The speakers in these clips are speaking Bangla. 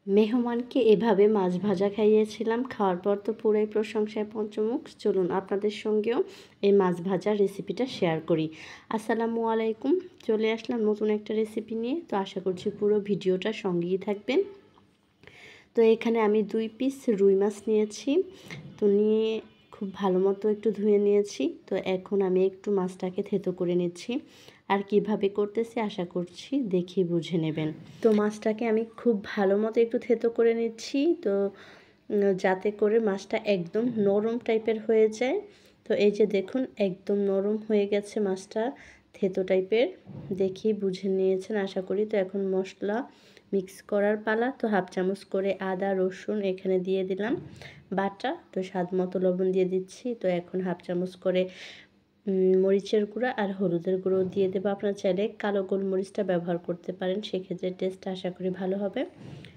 মেহমানকে এভাবে মাছ ভাজা খাইয়েছিলাম। খাওয়ার পর তো পুরাই প্রশংসায় পঞ্চমুখ। চলুন আপনাদের সঙ্গেও এই মাছ ভাজার রেসিপিটা শেয়ার করি। আসসালামু আলাইকুম। চলে আসলাম নতুন একটা রেসিপি নিয়ে। তো আশা করছি পুরো ভিডিওটা সঙ্গেই থাকবেন। তো এখানে আমি 2 পিস রুই মাছ নিয়েছি। তো নিয়ে খুব ভালো মতো একটু ধুয়ে নিয়েছি। তো এখন আমি একটু মাছটাকে থেতো করে নিচ্ছি। আর কিভাবে করতেছি আশা করছি দেখে বুঝে নেবেন। তো মাছটাকে আমি খুব ভালো মতো একটু থেতো করে নিচ্ছি। তো যাতে করে মাছটা একদম নরম টাইপের হয়ে যায়। তো এই যে দেখুন একদম নরম হয়ে গেছে মাছটা, থেতো টাইপের। দেখি বুঝে নিয়েছেন আশা করি। তো এখন মশলা মিক্স করার পালা। তো হাফ চামচ করে আদা রসুন এখানে দিয়ে দিলাম বাটা। তো স্বাদ মতো লবণ দিয়ে দিচ্ছি। তো এখন হাফ চামচ করে মরিচের গুঁড়া আর হলুদের গুঁড়ো দিয়ে দেবো। আপনারা চাইলে কালো গোলমরিচটা ব্যবহার করতে পারেন, সেক্ষেত্রে টেস্টটা আশা করি ভালো হবে।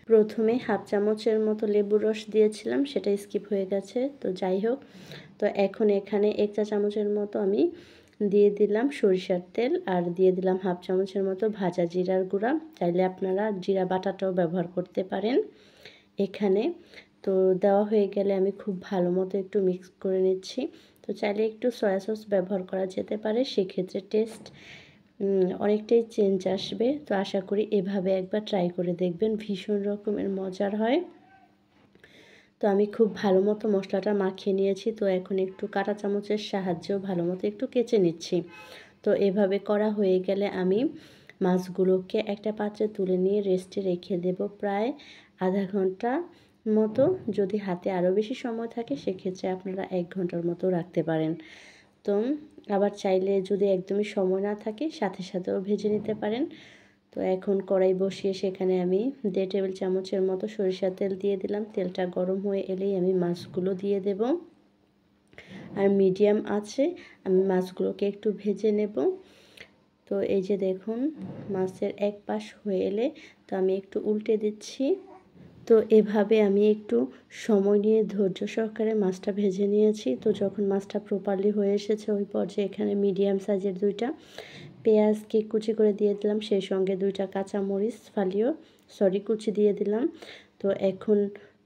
প্রথমে হাফ চামচের মতো লেবুর রস দিয়েছিলাম, সেটা স্কিপ হয়ে গেছে। তো যাই হোক, তো এখন এখানে 1 চা চামচের মতো আমি দিয়ে দিলাম সরিষার তেল আর দিয়ে দিলাম হাফ চামচের মতো ভাজা জিরার গুঁড়া। চাইলে আপনারা জিরা বাটাটাও ব্যবহার করতে পারেন এখানে। তো দেওয়া হয়ে গেলে আমি খুব ভালো মতো একটু মিক্স করে নিচ্ছি। তো চাইলে একটু সয়া সস ব্যবহার করা যেতে পারে, সেক্ষেত্রে টেস্ট অনেকটাই চেঞ্জ আসবে। তো আশা করি এভাবে একবার ট্রাই করে দেখবেন, ভীষণ রকমের মজার হয়। তো আমি খুব ভালো মতো মশলাটা মাখিয়ে নিয়েছি। তো এখন একটু কাঁটা চামচের সাহায্যেও ভালো মতো একটু কেচে নিচ্ছি। তো এভাবে করা হয়ে গেলে আমি মাছগুলোকে একটা পাত্রে তুলে নিয়ে রেস্টে রেখে দেব প্রায় আধা ঘন্টা মতো। যদি হাতে আরও বেশি সময় থাকে সেক্ষেত্রে আপনারা 1 ঘন্টার মতো রাখতে পারেন। তো আবার চাইলে যদি একদমই সময় না থাকে সাথে সাথেও ভেজে নিতে পারেন। তো এখন কড়াই বসিয়ে সেখানে আমি 1.5 টেবিল চামচের মতো সরিষার তেল দিয়ে দিলাম। তেলটা গরম হয়ে এলেই আমি মাছগুলো দিয়ে দেব। আর মিডিয়াম আঁচে আমি মাছগুলোকে একটু ভেজে নেব। তো এই যে দেখুন মাছের এক পাশ হয়ে এলে তো আমি একটু উল্টে দিচ্ছি। তো এভাবে আমি একটু সময় নিয়ে ধৈর্য সহকারে মাছটা ভেজে নিয়েছি। তো যখন মাছটা প্রপারলি হয়ে এসেছে ওই পর্যায়ে এখানে মিডিয়াম সাইজের 2টা পেঁয়াজকে কুচি করে দিয়ে দিলাম, সেই সঙ্গে 2টা কাঁচামরিচ কুচি দিয়ে দিলাম। তো এখন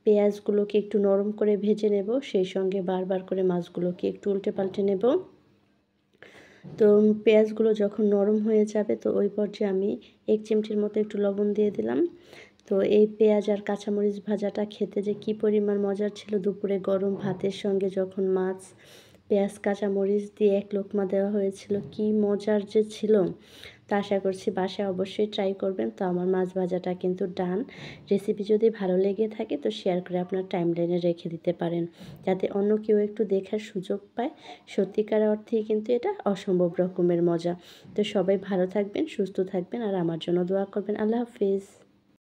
পেঁয়াজগুলোকে একটু নরম করে ভেজে নেব, সেই সঙ্গে বারবার করে মাছগুলোকে একটু উল্টে পাল্টে নেব। তো পেঁয়াজগুলো যখন নরম হয়ে যাবে তো ওই পর্যায়ে আমি 1 চিমটির মতো একটু লবণ দিয়ে দিলাম। তো এই পেঁয়াজ আর কাঁচামরিচ ভাজাটা খেতে যে কী পরিমাণ মজার ছিল, দুপুরে গরম ভাতের সঙ্গে যখন মাছ পেঁয়াজ কাঁচামরিচ দিয়ে এক লোকমা দেওয়া হয়েছিল, কী মজার যে ছিল। তা আশা করছি বাসায় অবশ্যই ট্রাই করবেন। তো আমার মাছ ভাজাটা কিন্তু ডান। রেসিপি যদি ভালো লেগে থাকে তো শেয়ার করে আপনার টাইমলাইনে রেখে দিতে পারেন, যাতে অন্য কেউ একটু দেখার সুযোগ পায়। সত্যিকার অর্থেই কিন্তু এটা অসম্ভব রকমের মজা। তো সবাই ভালো থাকবেন, সুস্থ থাকবেন আর আমার জন্য দোয়া করবেন। আল্লাহ হাফিজ।